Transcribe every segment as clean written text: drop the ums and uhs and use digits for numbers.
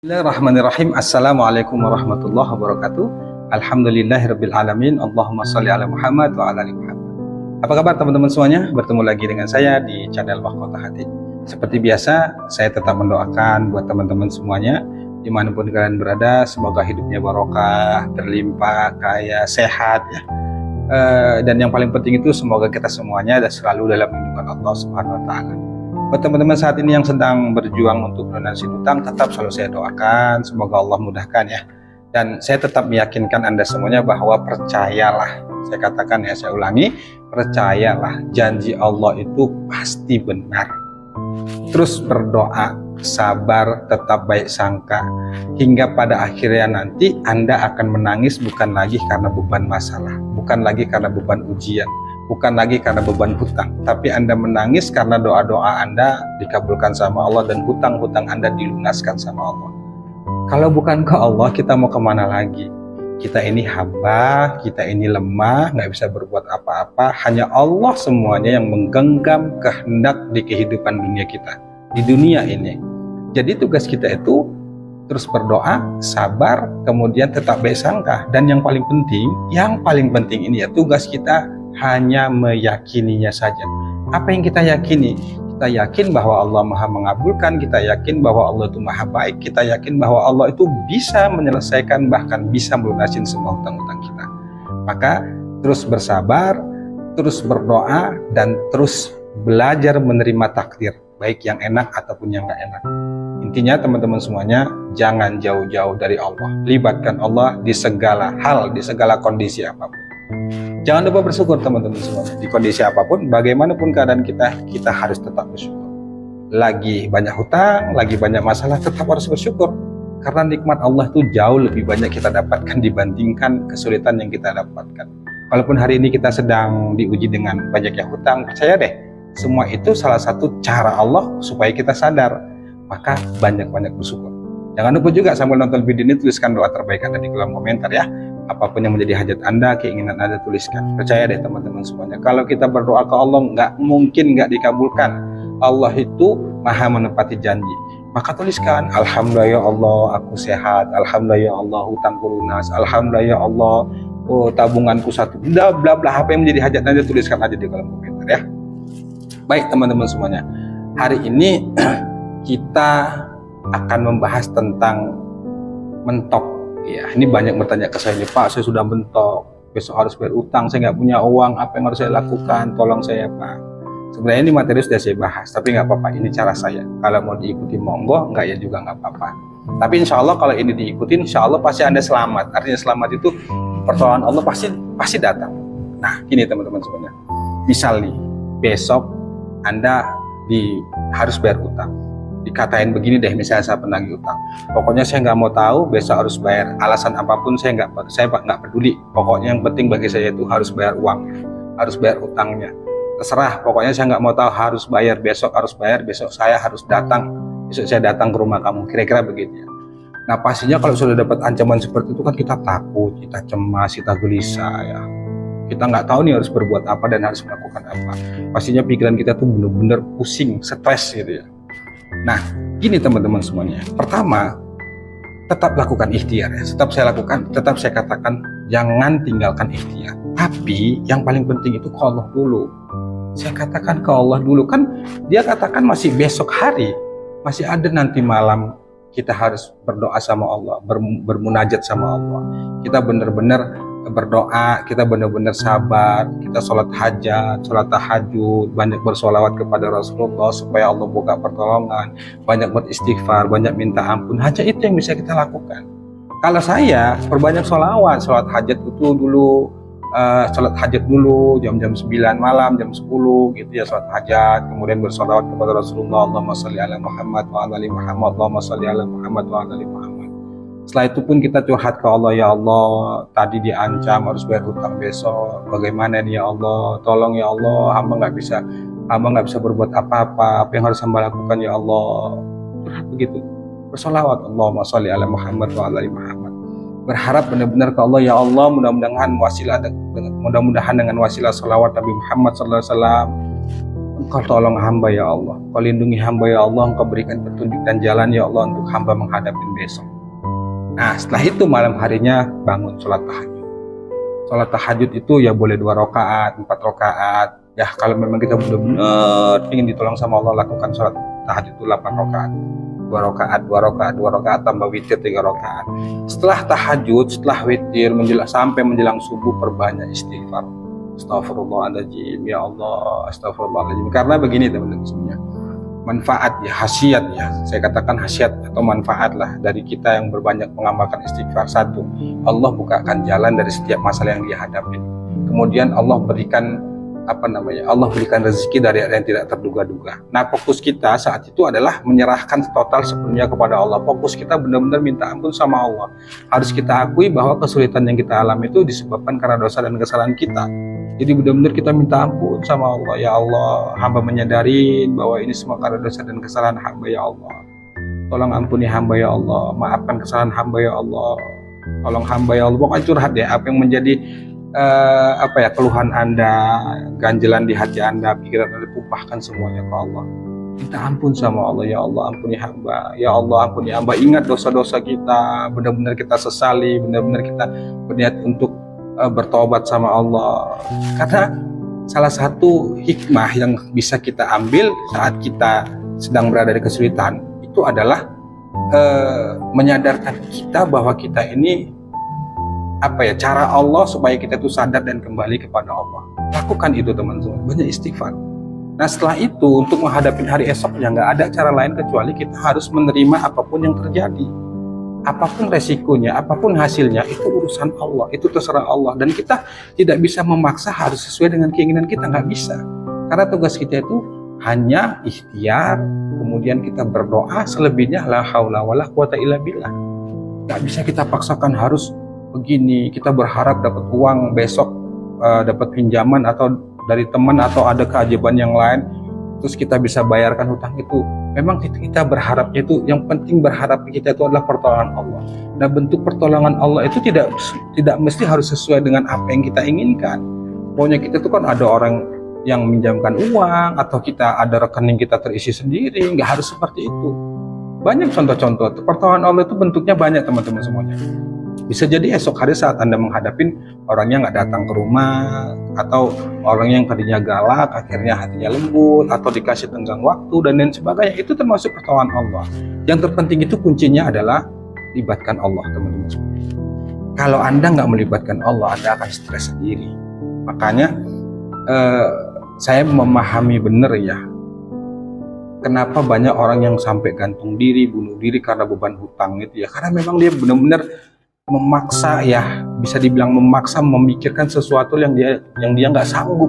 Bismillahirrahmanirrahim. Assalamualaikum warahmatullahi wabarakatuh. Alhamdulillahirrabbilalamin. Allahumma sholli ala Muhammad wa ala ali Muhammad. Apa kabar teman-teman semuanya? Bertemu lagi dengan saya di channel Mahkota Hati. Seperti biasa, saya tetap mendoakan buat teman-teman semuanya dimanapun kalian berada, semoga hidupnya barokah, berlimpah, kaya, sehat ya. Dan yang paling penting itu semoga kita semuanya selalu dalam lindungan Allah Subhanahu wa taala. Buat teman-teman saat ini yang sedang berjuang untuk melunasi hutang, tetap selalu saya doakan, semoga Allah mudahkan ya. Dan saya tetap meyakinkan Anda semuanya bahwa percayalah, saya katakan ya, saya ulangi, percayalah, janji Allah itu pasti benar. Terus berdoa, sabar, tetap baik sangka, hingga pada akhirnya nanti Anda akan menangis bukan lagi karena beban masalah, bukan lagi karena beban ujian, bukan lagi karena beban hutang, tapi Anda menangis karena doa-doa Anda dikabulkan sama Allah dan hutang-hutang Anda dilunaskan sama Allah. Kalau bukan ke Allah, kita mau kemana lagi? Kita ini hamba, kita ini lemah, nggak bisa berbuat apa-apa. Hanya Allah semuanya yang menggenggam kehendak di kehidupan dunia kita, di dunia ini. Jadi tugas kita itu terus berdoa, sabar, kemudian tetap baik sangka. Dan yang paling penting ini ya, tugas kita hanya meyakininya saja. Apa yang kita yakini? Kita yakin bahwa Allah Maha mengabulkan, kita yakin bahwa Allah itu Maha baik, kita yakin bahwa Allah itu bisa menyelesaikan, bahkan bisa melunasin semua hutang-hutang kita. Maka terus bersabar, terus berdoa, dan terus belajar menerima takdir, baik yang enak ataupun yang gak enak. Intinya teman-teman semuanya, jangan jauh-jauh dari Allah. Libatkan Allah di segala hal, di segala kondisi apapun. Jangan lupa bersyukur teman-teman semuanya. Di kondisi apapun, bagaimanapun keadaan kita harus tetap bersyukur. Lagi banyak hutang, lagi banyak masalah, tetap harus bersyukur. Karena nikmat Allah itu jauh lebih banyak kita dapatkan dibandingkan kesulitan yang kita dapatkan. Walaupun hari ini kita sedang diuji dengan banyaknya hutang, percaya deh, semua itu salah satu cara Allah supaya kita sadar. Maka banyak-banyak bersyukur. Jangan lupa juga sambil nonton video ini, tuliskan doa terbaik Anda di kolom komentar ya. Apapun yang menjadi hajat Anda, keinginan Anda, tuliskan. Percaya deh teman-teman semuanya, kalau kita berdoa ke Allah nggak mungkin nggak dikabulkan. Allah itu Maha menepati janji. Maka tuliskan, alhamdulillah ya Allah aku sehat, alhamdulillah ya Allah hutangku lunas, alhamdulillah ya Allah tabunganku satu, bla bla bla, apa yang menjadi hajat Anda tuliskan aja di kolom komentar ya. Baik teman-teman semuanya, hari ini kita akan membahas tentang mentok. Ya, ini banyak bertanya ke saya nih, Pak, saya sudah mentok, besok harus bayar utang, saya nggak punya uang, apa yang harus saya lakukan? Tolong saya, Pak. Sebenarnya ini materi sudah saya bahas, tapi nggak apa-apa, ini cara saya. Kalau mau diikuti monggo, nggak ya juga nggak apa-apa. Tapi insya Allah kalau ini diikutin, insya Allah pasti Anda selamat. Artinya selamat itu pertolongan Allah pasti datang. Nah, ini teman-teman semuanya. Misal nih, besok Anda harus bayar utang. Dikatain begini deh, misalnya saya penagih utang, pokoknya saya nggak mau tahu, besok harus bayar, alasan apapun saya nggak peduli, pokoknya yang penting bagi saya itu harus bayar uangnya, harus bayar utangnya, terserah, pokoknya saya nggak mau tahu, harus bayar, besok harus bayar, besok saya harus datang, besok saya datang ke rumah kamu, kira-kira begitu ya. Nah pastinya kalau sudah dapat ancaman seperti itu kan kita takut, kita cemas, kita gelisah ya, kita nggak tahu nih harus berbuat apa dan harus melakukan apa. Pastinya pikiran kita tuh bener-bener pusing, stres gitu ya. Nah, gini teman-teman semuanya. Pertama, tetap lakukan ikhtiar ya. Tetap saya lakukan, tetap saya katakan, jangan tinggalkan ikhtiar. Tapi yang paling penting itu ke Allah dulu. Saya katakan ke Allah dulu, kan dia katakan masih besok hari, masih ada nanti malam kita harus berdoa sama Allah, bermunajat sama Allah. Kita benar-benar berdoa, kita benar-benar sabar, kita sholat hajat, sholat tahajud, banyak bersolawat kepada Rasulullah supaya Allah buka pertolongan, banyak beristighfar, banyak minta ampun. Hanya itu yang bisa kita lakukan. Kalau saya perbanyak sholawat, sholat hajat itu dulu, sholat hajat dulu jam-jam 9 malam, jam 10 gitu ya, sholat hajat, kemudian bersolawat kepada Rasulullah, Allahumma sholli ala Muhammad wa ala ali Muhammad, Allahumma sholli ala Muhammad wa ala ali Muhammad. Setelah itu pun kita curhat ke Allah, ya Allah tadi diancam harus bayar hutang besok, bagaimana nih ya Allah, tolong ya Allah, hamba nggak bisa berbuat apa-apa, apa yang harus hamba lakukan ya Allah. Curhat begitu, bersolawat, Allahumma sholli ala Muhammad wa ala ali Muhammad. Berharap benar-benar ke Allah, ya Allah mudah-mudahan dengan wasilah sholawat Nabi Muhammad SAW, Engkau tolong hamba ya Allah, Engkau lindungi hamba ya Allah, Engkau berikan petunjuk dan jalan ya Allah untuk hamba menghadapi besok. Nah setelah itu malam harinya bangun sholat tahajud. Sholat tahajud itu ya boleh 2 rakaat, 4 rakaat. Ya kalau memang kita benar-benar ingin ditolong sama Allah, lakukan sholat tahajud itu 8 rakaat. 2 rakaat, 2 rakaat, 2 rakaat tambah witir 3 rakaat. Setelah tahajud, setelah witir sampai menjelang subuh perbanyak istighfar. Astagfirullahaladzim, ya Allah, astagfirullahaladzim. Karena begini teman-teman semuanya, manfaat ya, khasiat ya, saya katakan khasiat atau manfaat lah dari kita yang berbanyak mengamalkan istighfar. Satu, Allah bukakan jalan dari setiap masalah yang dia hadapi. Kemudian Allah berikan Allah berikan rezeki dari yang tidak terduga-duga. Nah fokus kita saat itu adalah menyerahkan total sepenuhnya kepada Allah. Fokus kita benar-benar minta ampun sama Allah. Harus kita akui bahwa kesulitan yang kita alami itu disebabkan karena dosa dan kesalahan kita. Jadi benar-benar kita minta ampun sama Allah. Ya Allah, hamba menyadari bahwa ini semua karena dosa dan kesalahan hamba ya Allah. Tolong ampuni hamba ya Allah. Maafkan kesalahan hamba ya Allah. Tolong hamba ya Allah. Pokoknya curhat ya, apa yang menjadi keluhan Anda, ganjelan di hati Anda, pikiran Anda, tumpahkan semuanya ke Allah. Minta ampun sama Allah. Ya Allah, ampuni hamba. Ya Allah, ampuni hamba. Ingat dosa-dosa kita, benar-benar kita sesali, benar-benar kita berniat untuk bertobat sama Allah. Karena salah satu hikmah yang bisa kita ambil saat kita sedang berada di kesulitan itu adalah menyadarkan kita bahwa kita ini cara Allah supaya kita itu sadar dan kembali kepada Allah. Lakukan itu teman-teman, banyak istighfar. Nah setelah itu untuk menghadapi hari esoknya nggak ada cara lain kecuali kita harus menerima apapun yang terjadi. Apapun resikonya, apapun hasilnya, itu urusan Allah, itu terserah Allah. Dan kita tidak bisa memaksa harus sesuai dengan keinginan kita, nggak bisa. Karena tugas kita itu hanya ikhtiar, kemudian kita berdoa, selebihnya la haula wala quwata illa billah. Nggak bisa kita paksakan harus begini, kita berharap dapat uang besok, dapat pinjaman atau dari teman atau ada keajaiban yang lain, terus kita bisa bayarkan hutang itu. Memang kita berharapnya itu, yang penting berharap kita itu adalah pertolongan Allah. Nah bentuk pertolongan Allah itu tidak mesti harus sesuai dengan apa yang kita inginkan. Pokoknya kita itu kan ada orang yang minjamkan uang, atau kita ada rekening kita terisi sendiri, nggak harus seperti itu. Banyak contoh-contoh pertolongan Allah itu bentuknya banyak teman-teman semuanya. Bisa jadi esok hari saat Anda menghadapin orangnya nggak datang ke rumah, atau orangnya yang tadinya galak akhirnya hatinya lembut, atau dikasih tenggang waktu dan lain sebagainya, itu termasuk pertolongan Allah. Yang terpenting itu kuncinya adalah libatkan Allah teman-teman. Kalau Anda nggak melibatkan Allah, Anda akan stres sendiri. Makanya saya memahami benar ya, kenapa banyak orang yang sampai gantung diri, bunuh diri karena beban hutang itu ya, karena memang dia benar-benar memaksa ya, bisa dibilang memaksa memikirkan sesuatu yang dia nggak sanggup.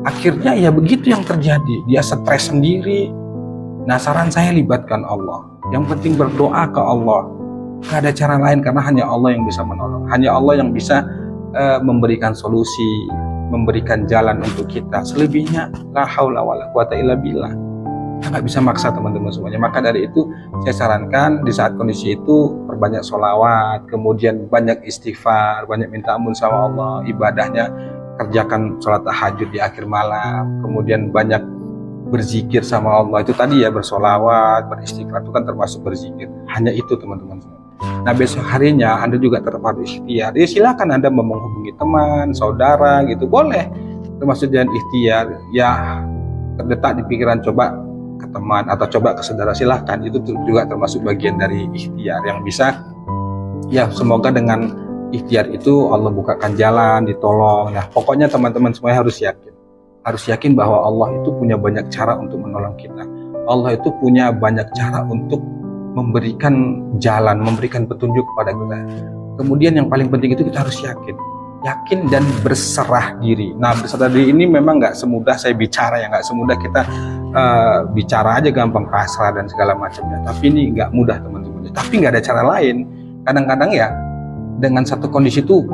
Akhirnya ya begitu yang terjadi, dia stres sendiri. Nah saran saya libatkan Allah. Yang penting berdoa ke Allah. Gak ada cara lain karena hanya Allah yang bisa menolong. Hanya Allah yang bisa memberikan solusi, memberikan jalan untuk kita. Selebihnya la haula wala quwata illa billah. Kita nggak bisa maksa teman-teman semuanya. Maka dari itu saya sarankan di saat kondisi itu perbanyak sholawat, kemudian banyak istighfar, banyak minta ampun sama Allah, ibadahnya kerjakan sholat tahajud di akhir malam, kemudian banyak berzikir sama Allah. Itu tadi ya, bersholawat, beristighfar itu kan termasuk berzikir. Hanya itu teman-teman semua. Nah besok harinya Anda juga terparu ikhtiar. Ya silakan Anda menghubungi teman, saudara gitu, boleh. Termasuk jalan ikhtiar. Ya terdetak di pikiran coba ke teman atau coba ke saudara, silahkan. Itu juga termasuk bagian dari ikhtiar yang bisa ya, semoga dengan ikhtiar itu Allah bukakan jalan, ditolong. Nah pokoknya teman-teman semuanya harus yakin bahwa Allah itu punya banyak cara untuk menolong kita. Allah itu punya banyak cara untuk memberikan jalan, memberikan petunjuk kepada kita. Kemudian yang paling penting itu kita harus yakin dan berserah diri. Nah berserah diri ini memang nggak semudah saya bicara ya, nggak semudah kita bicara aja gampang pasrah dan segala macamnya. Tapi ini nggak mudah teman-teman. Tapi nggak ada cara lain. Kadang-kadang ya dengan satu kondisi itu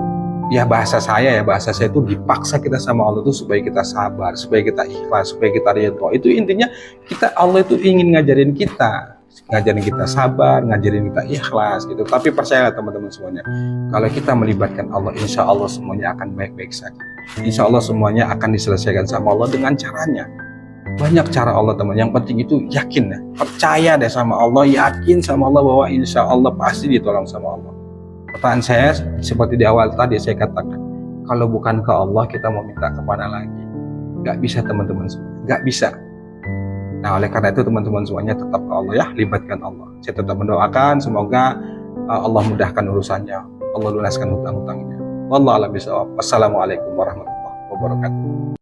ya, bahasa saya itu dipaksa kita sama Allah itu supaya kita sabar, supaya kita ikhlas, supaya kita ridho. Itu intinya Allah itu ingin ngajarin kita sabar, ngajarin kita ikhlas gitu. Tapi percayalah teman-teman semuanya, kalau kita melibatkan Allah, insya Allah semuanya akan baik-baik saja. Insya Allah semuanya akan diselesaikan sama Allah dengan caranya. Banyak cara Allah teman. Yang penting itu yakin ya, percaya deh sama Allah, yakin sama Allah bahwa insya Allah pasti ditolong sama Allah. Pertanyaan saya seperti di awal tadi saya katakan, kalau bukan ke Allah kita mau minta kemana lagi? Gak bisa teman-teman semua, gak bisa. Nah oleh karena itu teman-teman semuanya tetap ke Allah ya, libatkan Allah. Saya tetap mendoakan semoga Allah mudahkan urusannya, Allah lunaskan hutang-hutangnya. Wallahu a'lam bishawab. Wassalamualaikum warahmatullahi wabarakatuh.